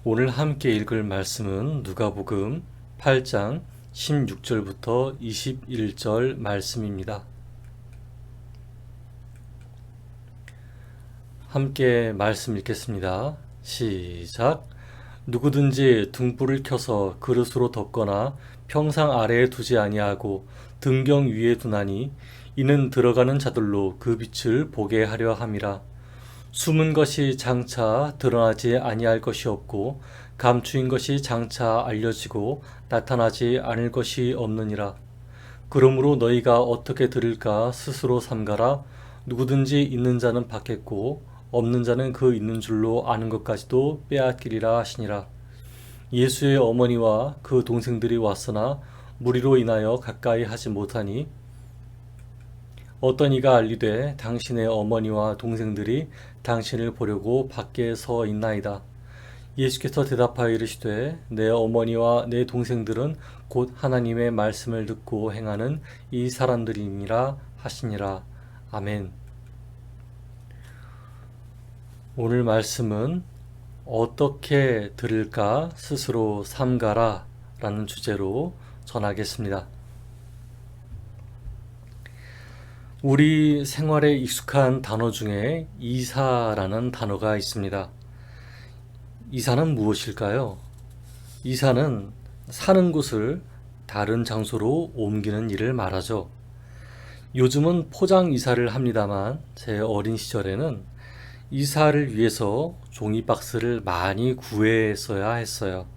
오늘 함께 읽을 말씀은 누가복음 8장 16절부터 21절 말씀입니다. 함께 말씀 읽겠습니다. 시작. 누구든지 등불을 켜서 그릇으로 덮거나 평상 아래에 두지 아니하고 등경 위에 두나니 이는 들어가는 자들로 그 빛을 보게 하려 함이라. 숨은 것이 장차 드러나지 아니할 것이 없고 감추인 것이 장차 알려지고 나타나지 않을 것이 없느니라. 그러므로 너희가 어떻게 들을까 스스로 삼가라. 누구든지 있는 자는 받겠고 없는 자는 그 있는 줄로 아는 것까지도 빼앗기리라 하시니라. 예수의 어머니와 그 동생들이 왔으나 무리로 인하여 가까이 하지 못하니 어떤 이가 알리되 당신의 어머니와 동생들이 당신을 보려고 밖에 서 있나이다. 예수께서 대답하여 이르시되 내 어머니와 내 동생들은 곧 하나님의 말씀을 듣고 행하는 이 사람들이니라 하시니라. 아멘. 오늘 말씀은 어떻게 들을까 스스로 삼가라 라는 주제로 전하겠습니다. 우리 생활에 익숙한 단어 중에 이사라는 단어가 있습니다. 이사는 무엇일까요? 이사는 사는 곳을 다른 장소로 옮기는 일을 말하죠. 요즘은 포장 이사를 합니다만 제 어린 시절에는 이사를 위해서 종이박스를 많이 구했어야 했어요.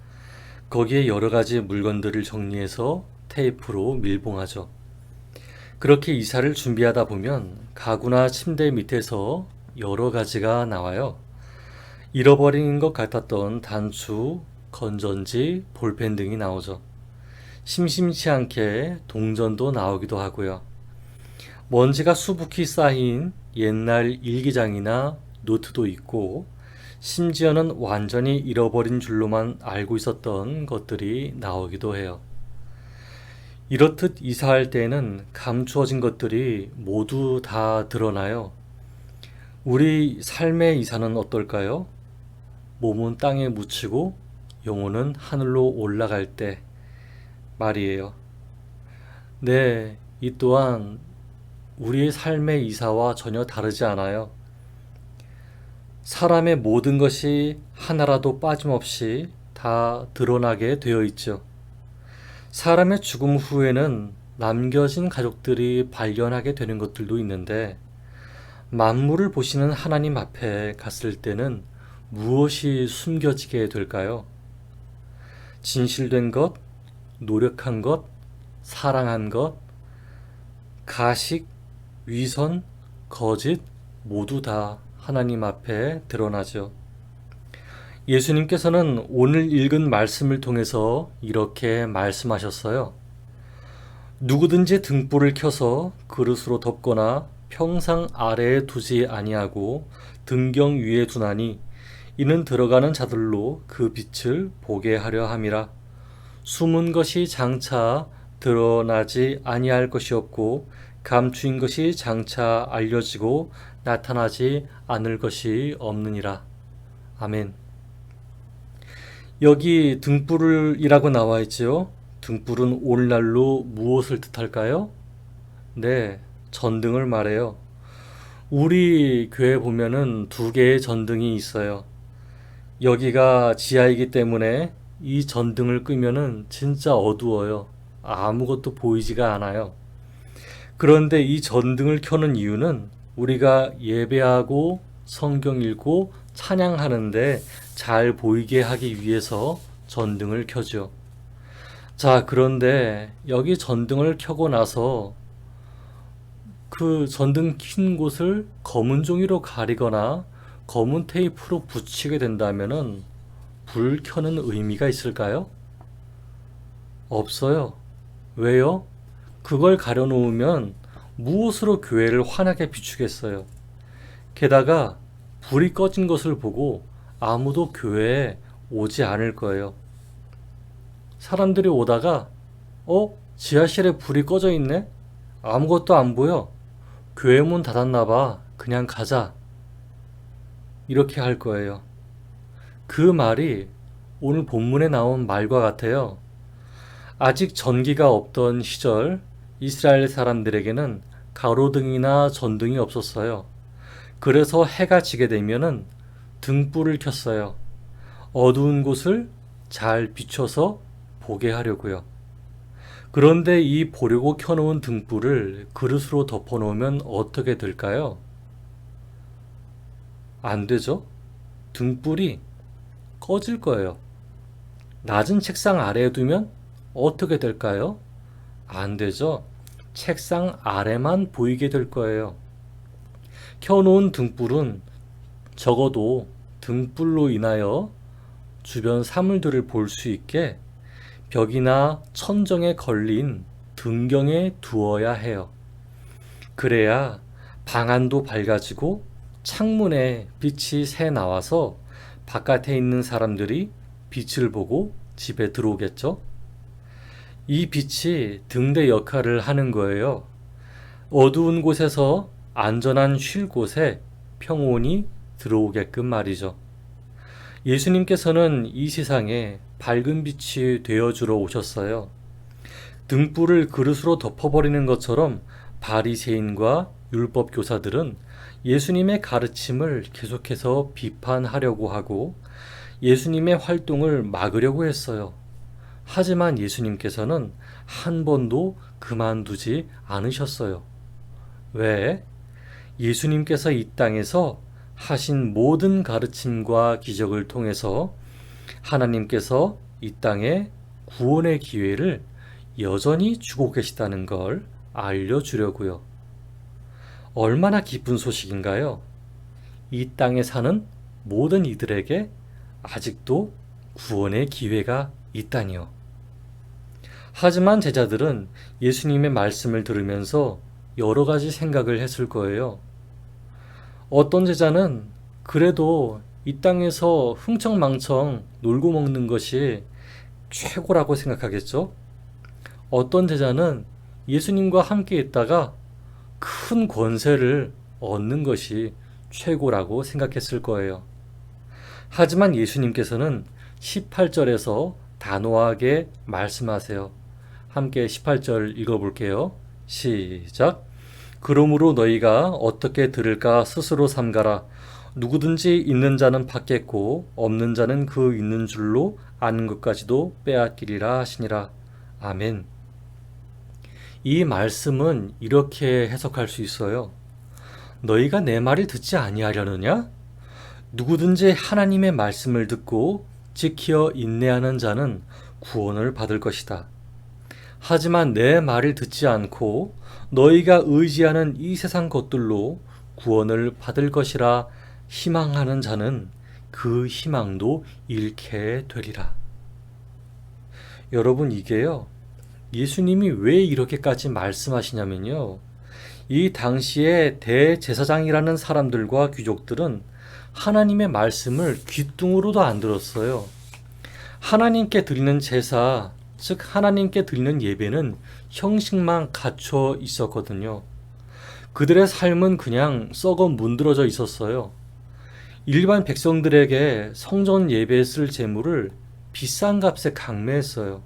거기에 여러 가지 물건들을 정리해서 테이프로 밀봉하죠. 그렇게 이사를 준비하다 보면 가구나 침대 밑에서 여러 가지가 나와요. 잃어버린 것 같았던 단추, 건전지, 볼펜 등이 나오죠. 심심치 않게 동전도 나오기도 하고요. 먼지가 수북히 쌓인 옛날 일기장이나 노트도 있고 심지어는 완전히 잃어버린 줄로만 알고 있었던 것들이 나오기도 해요. 이렇듯 이사할 때에는 감추어진 것들이 모두 다 드러나요. 우리 삶의 이사는 어떨까요? 몸은 땅에 묻히고 영혼은 하늘로 올라갈 때 말이에요. 네, 이 또한 우리의 삶의 이사와 전혀 다르지 않아요. 사람의 모든 것이 하나라도 빠짐없이 다 드러나게 되어 있죠. 사람의 죽음 후에는 남겨진 가족들이 발견하게 되는 것들도 있는데 만물을 보시는 하나님 앞에 갔을 때는 무엇이 숨겨지게 될까요? 진실된 것, 노력한 것, 사랑한 것, 가식, 위선, 거짓 모두 다 하나님 앞에 드러나죠. 예수님께서는 오늘 읽은 말씀을 통해서 이렇게 말씀하셨어요. 누구든지 등불을 켜서 그릇으로 덮거나 평상 아래에 두지 아니하고 등경 위에 두나니 이는 들어가는 자들로 그 빛을 보게 하려 함이라. 숨은 것이 장차 드러나지 아니할 것이 없고 감추인 것이 장차 알려지고 나타나지 않을 것이 없느니라. 아멘. 여기 등불이라고 나와 있지요. 등불은 오늘날로 무엇을 뜻할까요? 네, 전등을 말해요. 우리 교회 보면은 두 개의 전등이 있어요. 여기가 지하이기 때문에 이 전등을 끄면은 진짜 어두워요. 아무것도 보이지가 않아요. 그런데 이 전등을 켜는 이유는 우리가 예배하고 성경 읽고 찬양하는데 잘 보이게 하기 위해서 전등을 켜죠. 자, 그런데 여기 전등을 켜고 나서 그 전등 킨 곳을 검은 종이로 가리거나 검은 테이프로 붙이게 된다면은 불 켜는 의미가 있을까요? 없어요. 왜요? 그걸 가려놓으면 무엇으로 교회를 환하게 비추겠어요? 게다가 불이 꺼진 것을 보고 아무도 교회에 오지 않을 거예요. 사람들이 오다가 지하실에 불이 꺼져 있네? 아무것도 안 보여. 교회 문 닫았나 봐. 그냥 가자. 이렇게 할 거예요. 그 말이 오늘 본문에 나온 말과 같아요. 아직 전기가 없던 시절 이스라엘 사람들에게는 가로등이나 전등이 없었어요. 그래서 해가 지게 되면은 등불을 켰어요. 어두운 곳을 잘 비춰서 보게 하려고요. 그런데 이 보려고 켜놓은 등불을 그릇으로 덮어놓으면 어떻게 될까요? 안 되죠? 등불이 꺼질 거예요. 낮은 책상 아래에 두면 어떻게 될까요? 안 되죠? 책상 아래만 보이게 될 거예요. 켜놓은 등불은 적어도 등불로 인하여 주변 사물들을 볼 수 있게 벽이나 천정에 걸린 등경에 두어야 해요. 그래야 방안도 밝아지고 창문에 빛이 새 나와서 바깥에 있는 사람들이 빛을 보고 집에 들어오겠죠? 이 빛이 등대 역할을 하는 거예요. 어두운 곳에서 안전한 쉴 곳에 평온이 들어오게끔 말이죠. 예수님께서는 이 세상에 밝은 빛이 되어주러 오셨어요. 등불을 그릇으로 덮어버리는 것처럼 바리새인과 율법 교사들은 예수님의 가르침을 계속해서 비판하려고 하고 예수님의 활동을 막으려고 했어요. 하지만 예수님께서는 한 번도 그만두지 않으셨어요. 왜? 예수님께서 이 땅에서 하신 모든 가르침과 기적을 통해서 하나님께서 이 땅에 구원의 기회를 여전히 주고 계시다는 걸 알려주려고요. 얼마나 기쁜 소식인가요? 이 땅에 사는 모든 이들에게 아직도 구원의 기회가 있다니요. 하지만 제자들은 예수님의 말씀을 들으면서 여러 가지 생각을 했을 거예요. 어떤 제자는 그래도 이 땅에서 흥청망청 놀고 먹는 것이 최고라고 생각하겠죠? 어떤 제자는 예수님과 함께 있다가 큰 권세를 얻는 것이 최고라고 생각했을 거예요. 하지만 예수님께서는 18절에서 단호하게 말씀하세요. 함께 18절 읽어볼게요. 시작. 그러므로 너희가 어떻게 들을까 스스로 삼가라. 누구든지 있는 자는 받겠고 없는 자는 그 있는 줄로 아는 것까지도 빼앗기리라 하시니라. 아멘. 이 말씀은 이렇게 해석할 수 있어요. 너희가 내 말을 듣지 아니하려느냐? 누구든지 하나님의 말씀을 듣고 지켜 인내하는 자는 구원을 받을 것이다. 하지만 내 말을 듣지 않고 너희가 의지하는 이 세상 것들로 구원을 받을 것이라 희망하는 자는 그 희망도 잃게 되리라. 여러분, 이게요, 예수님이 왜 이렇게까지 말씀하시냐면요, 이 당시에 대제사장이라는 사람들과 귀족들은 하나님의 말씀을 귓등으로도 안 들었어요. 하나님께 드리는 제사, 즉 하나님께 드리는 예배는 형식만 갖춰 있었거든요. 그들의 삶은 그냥 썩어 문드러져 있었어요. 일반 백성들에게 성전 예배에 쓸 제물을 비싼 값에 강매했어요.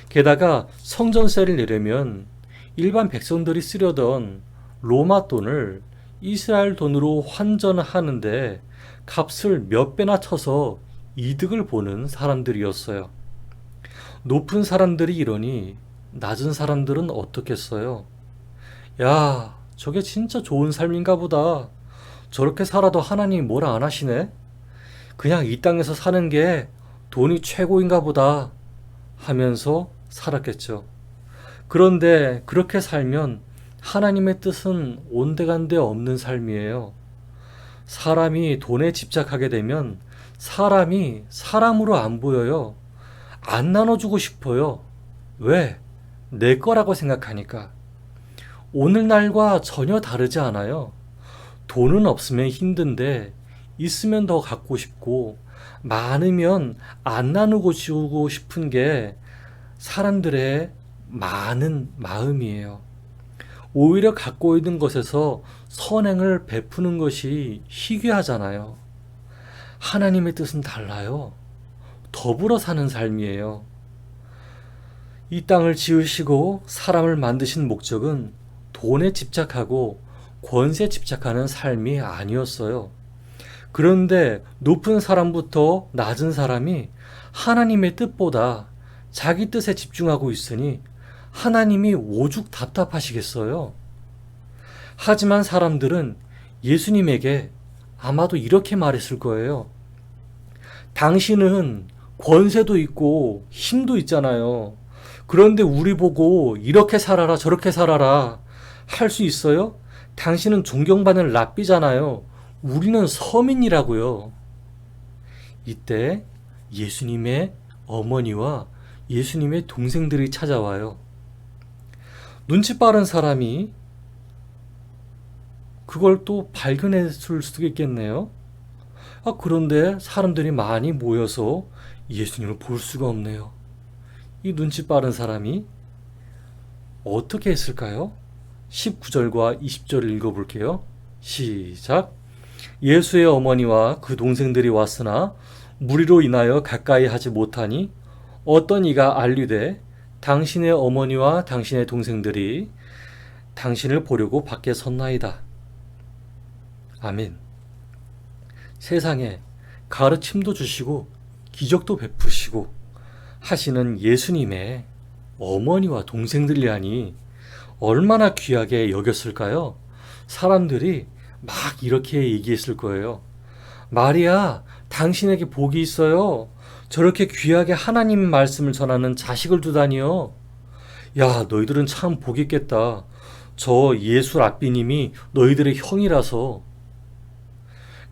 게다가 성전세를 내려면 일반 백성들이 쓰려던 로마 돈을 이스라엘 돈으로 환전하는데 값을 몇 배나 쳐서 이득을 보는 사람들이었어요. 높은 사람들이 이러니 낮은 사람들은 어떻겠어요? 야, 저게 진짜 좋은 삶인가 보다. 저렇게 살아도 하나님이 뭐라 안 하시네? 그냥 이 땅에서 사는 게 돈이 최고인가 보다 하면서 살았겠죠. 그런데 그렇게 살면 하나님의 뜻은 온데간데 없는 삶이에요. 사람이 돈에 집착하게 되면 사람이 사람으로 안 보여요. 안 나눠주고 싶어요. 왜? 내 거라고 생각하니까. 오늘날과 전혀 다르지 않아요. 돈은 없으면 힘든데 있으면 더 갖고 싶고 많으면 안 나누고 주고 싶은 게 사람들의 많은 마음이에요. 오히려 갖고 있는 것에서 선행을 베푸는 것이 희귀하잖아요. 하나님의 뜻은 달라요. 더불어 사는 삶이에요. 이 땅을 지으시고 사람을 만드신 목적은 돈에 집착하고 권세에 집착하는 삶이 아니었어요. 그런데 높은 사람부터 낮은 사람이 하나님의 뜻보다 자기 뜻에 집중하고 있으니 하나님이 오죽 답답하시겠어요. 하지만 사람들은 예수님에게 아마도 이렇게 말했을 거예요. 당신은 권세도 있고 힘도 있잖아요. 그런데 우리 보고 이렇게 살아라 저렇게 살아라 할 수 있어요? 당신은 존경받는 랍비잖아요. 우리는 서민이라고요. 이때 예수님의 어머니와 예수님의 동생들이 찾아와요. 눈치 빠른 사람이 그걸 또 발견했을 수도 있겠네요. 그런데 사람들이 많이 모여서 예수님을 볼 수가 없네요. 이 눈치 빠른 사람이 어떻게 했을까요? 19절과 20절을 읽어볼게요. 시작. 예수의 어머니와 그 동생들이 왔으나 무리로 인하여 가까이 하지 못하니 어떤 이가 알리되 당신의 어머니와 당신의 동생들이 당신을 보려고 밖에 섰나이다. 아멘. 세상에 가르침도 주시고 기적도 베푸시고 하시는 예수님의 어머니와 동생들이라니 얼마나 귀하게 여겼을까요? 사람들이 막 이렇게 얘기했을 거예요. 마리아, 당신에게 복이 있어요. 저렇게 귀하게 하나님 말씀을 전하는 자식을 두다니요. 야, 너희들은 참 복 있겠다. 저 예수 랍비님이 너희들의 형이라서.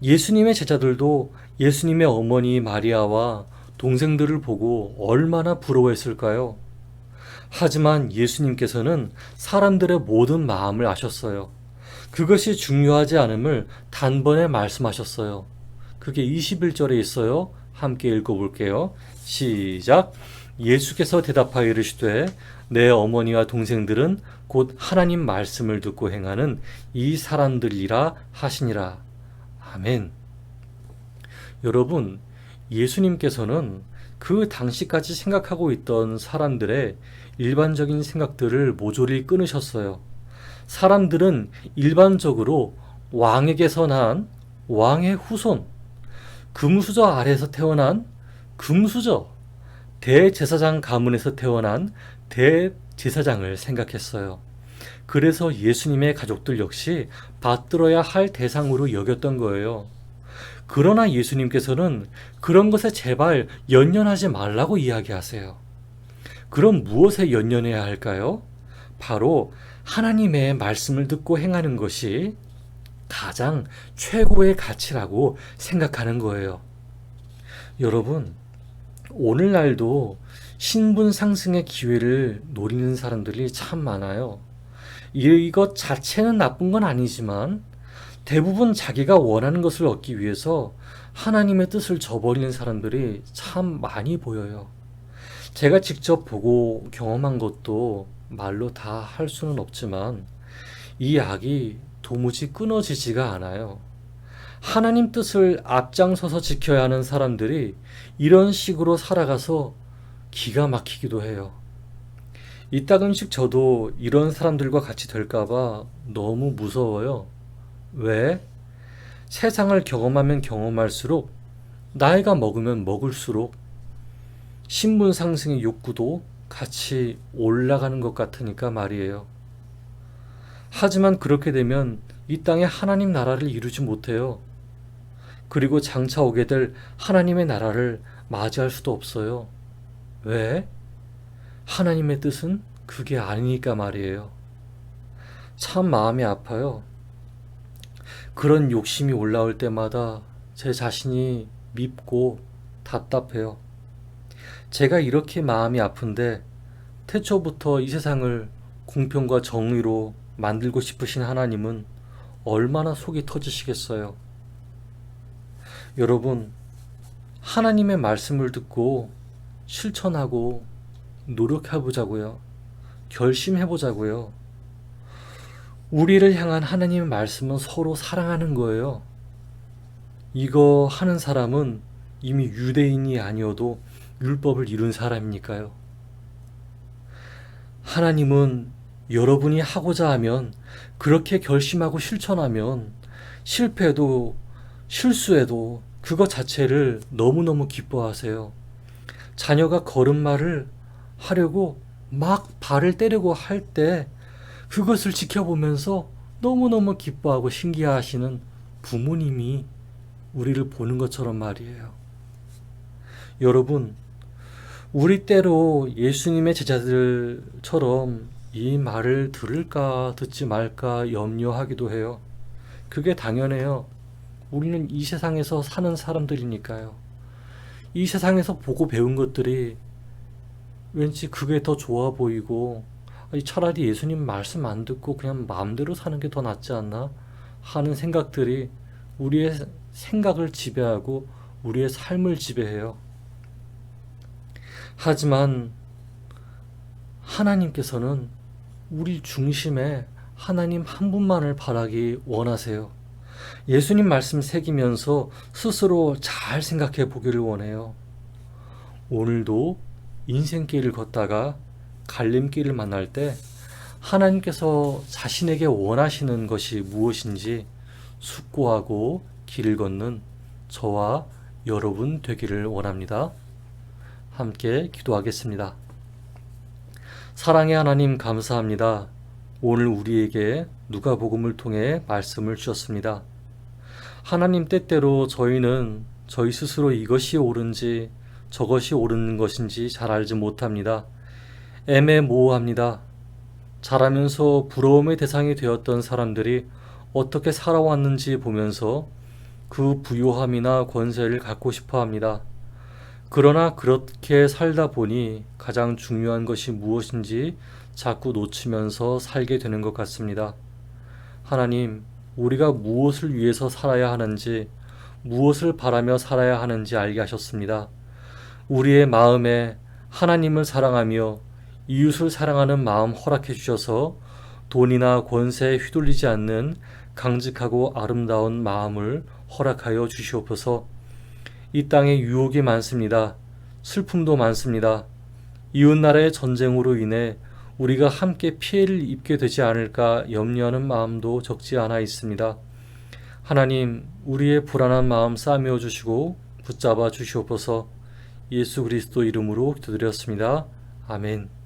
예수님의 제자들도 예수님의 어머니 마리아와 동생들을 보고 얼마나 부러워했을까요? 하지만 예수님께서는 사람들의 모든 마음을 아셨어요. 그것이 중요하지 않음을 단번에 말씀하셨어요. 그게 21절에 있어요. 함께 읽어볼게요. 시작. 예수께서 대답하여 이르시되 내 어머니와 동생들은 곧 하나님 말씀을 듣고 행하는 이 사람들이라 하시니라. 아멘. 여러분, 예수님께서는 그 당시까지 생각하고 있던 사람들의 일반적인 생각들을 모조리 끊으셨어요. 사람들은 일반적으로 왕에게서 난 왕의 후손, 금수저 아래에서 태어난 금수저, 대제사장 가문에서 태어난 대제사장을 생각했어요. 그래서 예수님의 가족들 역시 받들어야 할 대상으로 여겼던 거예요. 그러나 예수님께서는 그런 것에 제발 연연하지 말라고 이야기하세요. 그럼 무엇에 연연해야 할까요? 바로 하나님의 말씀을 듣고 행하는 것이 가장 최고의 가치라고 생각하는 거예요. 여러분, 오늘날도 신분 상승의 기회를 노리는 사람들이 참 많아요. 이것 자체는 나쁜 건 아니지만 대부분 자기가 원하는 것을 얻기 위해서 하나님의 뜻을 저버리는 사람들이 참 많이 보여요. 제가 직접 보고 경험한 것도 말로 다 할 수는 없지만 이 악이 도무지 끊어지지가 않아요. 하나님 뜻을 앞장서서 지켜야 하는 사람들이 이런 식으로 살아가서 기가 막히기도 해요. 이따금씩 저도 이런 사람들과 같이 될까봐 너무 무서워요. 왜? 세상을 경험하면 경험할수록 나이가 먹으면 먹을수록 신분 상승의 욕구도 같이 올라가는 것 같으니까 말이에요. 하지만 그렇게 되면 이 땅에 하나님 나라를 이루지 못해요. 그리고 장차 오게 될 하나님의 나라를 맞이할 수도 없어요. 왜? 하나님의 뜻은 그게 아니니까 말이에요. 참 마음이 아파요. 그런 욕심이 올라올 때마다 제 자신이 밉고 답답해요. 제가 이렇게 마음이 아픈데 태초부터 이 세상을 공평과 정의로 만들고 싶으신 하나님은 얼마나 속이 터지시겠어요. 여러분, 하나님의 말씀을 듣고 실천하고 노력해보자고요. 결심해보자고요. 우리를 향한 하나님의 말씀은 서로 사랑하는 거예요. 이거 하는 사람은 이미 유대인이 아니어도 율법을 이룬 사람이니까요. 하나님은 여러분이 하고자 하면, 그렇게 결심하고 실천하면, 실패도 실수해도 그것 자체를 너무너무 기뻐하세요. 자녀가 걸음마를 하려고 막 발을 때리고 할 때 그것을 지켜보면서 너무너무 기뻐하고 신기해하시는 부모님이 우리를 보는 것처럼 말이에요. 여러분, 우리 때로 예수님의 제자들처럼 이 말을 들을까 듣지 말까 염려하기도 해요. 그게 당연해요. 우리는 이 세상에서 사는 사람들이니까요. 이 세상에서 보고 배운 것들이 왠지 그게 더 좋아 보이고, 차라리 예수님 말씀 안 듣고 그냥 마음대로 사는 게 더 낫지 않나 하는 생각들이 우리의 생각을 지배하고 우리의 삶을 지배해요. 하지만 하나님께서는 우리 중심에 하나님 한 분만을 바라기 원하세요. 예수님 말씀 새기면서 스스로 잘 생각해 보기를 원해요. 오늘도 인생길을 걷다가 갈림길을 만날 때 하나님께서 자신에게 원하시는 것이 무엇인지 숙고하고 길을 걷는 저와 여러분 되기를 원합니다. 함께 기도하겠습니다. 사랑의 하나님, 감사합니다. 오늘 우리에게 누가복음을 통해 말씀을 주셨습니다. 하나님, 때때로 저희는 저희 스스로 이것이 옳은지 저것이 옳은 것인지 잘 알지 못합니다. 애매모호합니다. 자라면서 부러움의 대상이 되었던 사람들이 어떻게 살아왔는지 보면서 그 부요함이나 권세를 갖고 싶어 합니다. 그러나 그렇게 살다 보니 가장 중요한 것이 무엇인지 자꾸 놓치면서 살게 되는 것 같습니다. 하나님, 우리가 무엇을 위해서 살아야 하는지, 무엇을 바라며 살아야 하는지 알게 하셨습니다. 우리의 마음에 하나님을 사랑하며 이웃을 사랑하는 마음 허락해 주셔서 돈이나 권세에 휘둘리지 않는 강직하고 아름다운 마음을 허락하여 주시옵소서. 이 땅에 유혹이 많습니다. 슬픔도 많습니다. 이웃나라의 전쟁으로 인해 우리가 함께 피해를 입게 되지 않을까 염려하는 마음도 적지 않아 있습니다. 하나님, 우리의 불안한 마음 싸매어 주시고 붙잡아 주시옵소서. 예수 그리스도 이름으로 기도드렸습니다. 아멘.